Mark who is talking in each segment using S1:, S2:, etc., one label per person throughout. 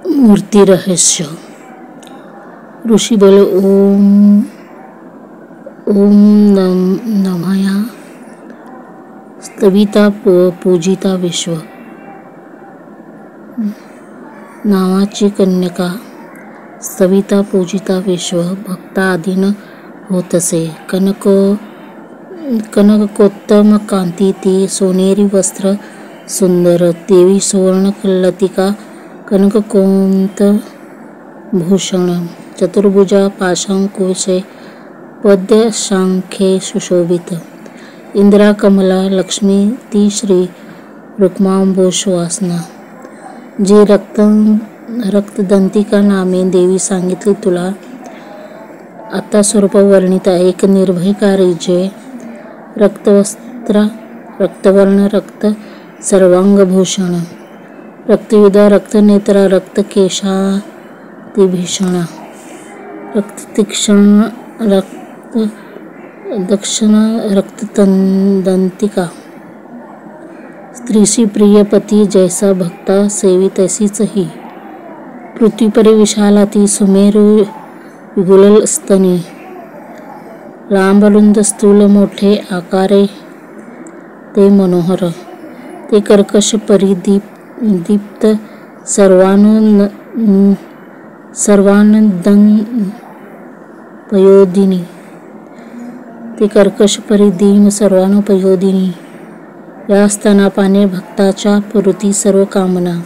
S1: मूर्ती रहस्य. ऋषी बोले, ओम ओम नमया स्तविता पूजिता विश्व नावाची कन्यका. स्तविता पूजिता विश्व भक्ता आधीन होत असे. कनकोत्तम कांती ती सोनेरी वस्त्र सुंदर. देवी सुवर्ण लतिका कनककोंत भूषण. चतुर्भुजा पाशांकुशे पद्य शांखे सुशोभित. इंद्रा कमला लक्ष्मी ती श्री रुक्मांबोज वासना. जी रक्तदंतिका नामे देवी सांगितली तुला आता स्वरूप वर्णित. एक निर्भयकारी जे रक्तवस्त्र रक्तवर्ण रक्त सर्वांगभूषण. रक्तयुधा रक्तनेत्रा रक्तकेशा ती भीषण. रक्ततीक्ष्ण रक्तदक्षिण रक्तदंतिका. स्त्रीशी प्रिय पती जैसा भक्ता सेवी तैसीच ही. पृथ्वीपरी विशाला ती सुमेरू विगुल स्तनी. लांबरुंद स्थूल मोठे आकारे ते मनोहर. ते कर्कश परिदीप्त सर्वानुपयोदिनी. ते कर्कश परिदीम सर्वानुपयोदिनी. या स्तनापाने भक्ताच्या पुरती सर्व कामना.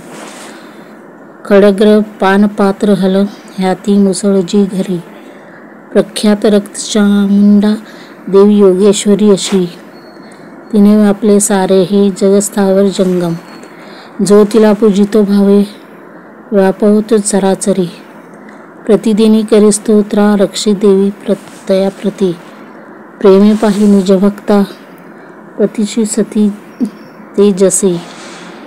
S1: खडग्र पानपात्र हल ह्याती मुसळजी घरी. प्रख्यात रक्तचामुंडा देवी योगेश्वरी अशी. तिने व्यापले सारे हे जगस्थावर जंगम. जो तिला पूजितो भावे व्यापवतो चराचरी. प्रतिदिनी करी स्तोत्रा रक्षी देवी तया प्रती. प्रेमे पाही निज भक्ता पतीची सती तेजसी.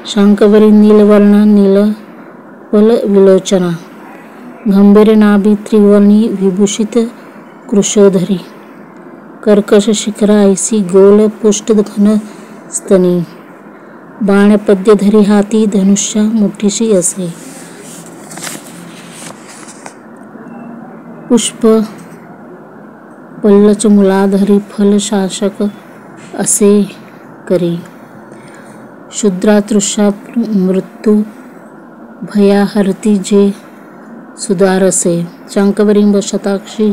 S1: शांकवरी नीलवर्ण नीलपल विलोचना. गंभीर नाभी त्रिवर्णी विभूषित कृशोधरी. कर्कश शिखर ऐसी गोल पुष्ट घन स्तनी. बाण पद्य धरी हाती धनुष्या मुठीशी असे. पुष्प पल्लच मुलाधरी फल शासक असे करी. शुद्रातृषा मृत्यू भयाहरती जे सुधारसे. शांकवरी शताक्षी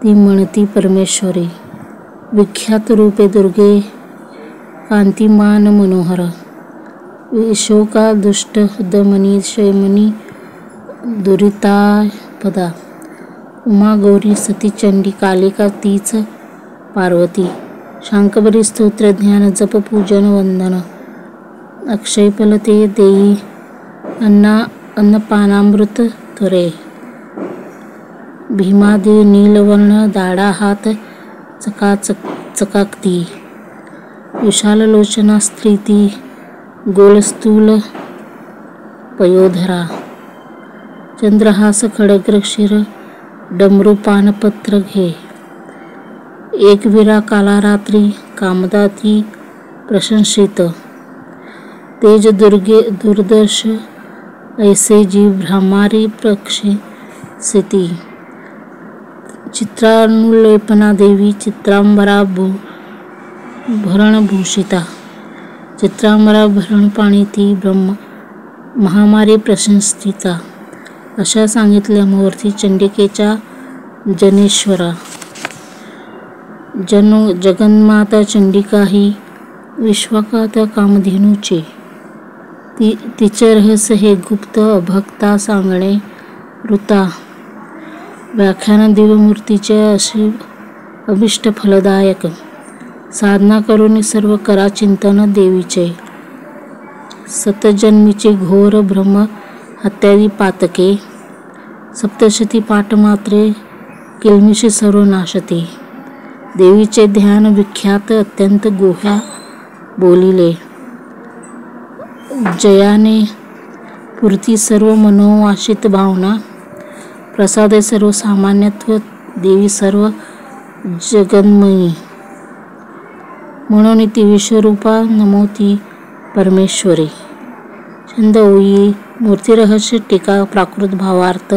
S1: ती म्हणती परमेश्वरी. विख्यात रूपे दुर्गे कांतिमान मनोहर. विशोका दुष्ट दमनी शैमनी दुरितापदा. उमा गौरी सती चंडी कालिका तीच पार्वती. शांकवरी स्तोत्र ध्यान जप पूजन वंदन. अक्षयफल ते देई अन्नपानामृत त्वरे. भीमादेव नीलवर्ण दाडा हात चकाकती. विशाल लोचना स्त्री ती गोलस्थूल पयोधरा. चंद्रहास खडग्र क्षीर डमरू पानपत्र घे. एक विरा काला रात्री कामदा ती प्रशंसित. तेज दुर्दर्श ऐसे जी भ्रामारी प्रक्षिसिती. चित्रानुलेपना देवी चित्रांबरा भरणभूषिता. चित्रांबरा भरणपाणी ती ब्रह्म महामारी प्रशंसिता. अशा सांगितल्या मूर्ती चंडिकेच्या जनेश्वरा. जगन्माता चंडिका ही विश्वाकात कामधेनूची. तिचे रहस्य हे गुप्त अभक्ता सांगणे ऋता. व्याख्यान दिव्यमूर्तीचे असे अभिष्ट फलदायक. साधना करून सर्व करा चिंतन देवीचे. सतजन्मीचे घोर ब्रह्म हत्यादी पातके. सप्तशती पाठ मात्रे किलमिशी सर्व नाशते. देवीचे ध्यान विख्यात अत्यंत गुह्या बोलिले. जयाने पुरती सर्व मनोवासित भावना. प्रसादे सर्व सामान्यत्व देवी सर्व जगन्मयी. म्हणून ती विश्वरूपा नमोती परमेश्वरी. छंद ओळी मूर्तिरहस्य टीका प्राकृत भावार्थ.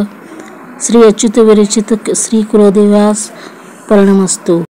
S1: श्री अच्युत विरचित श्री कुलदेवास प्रणमस्तु.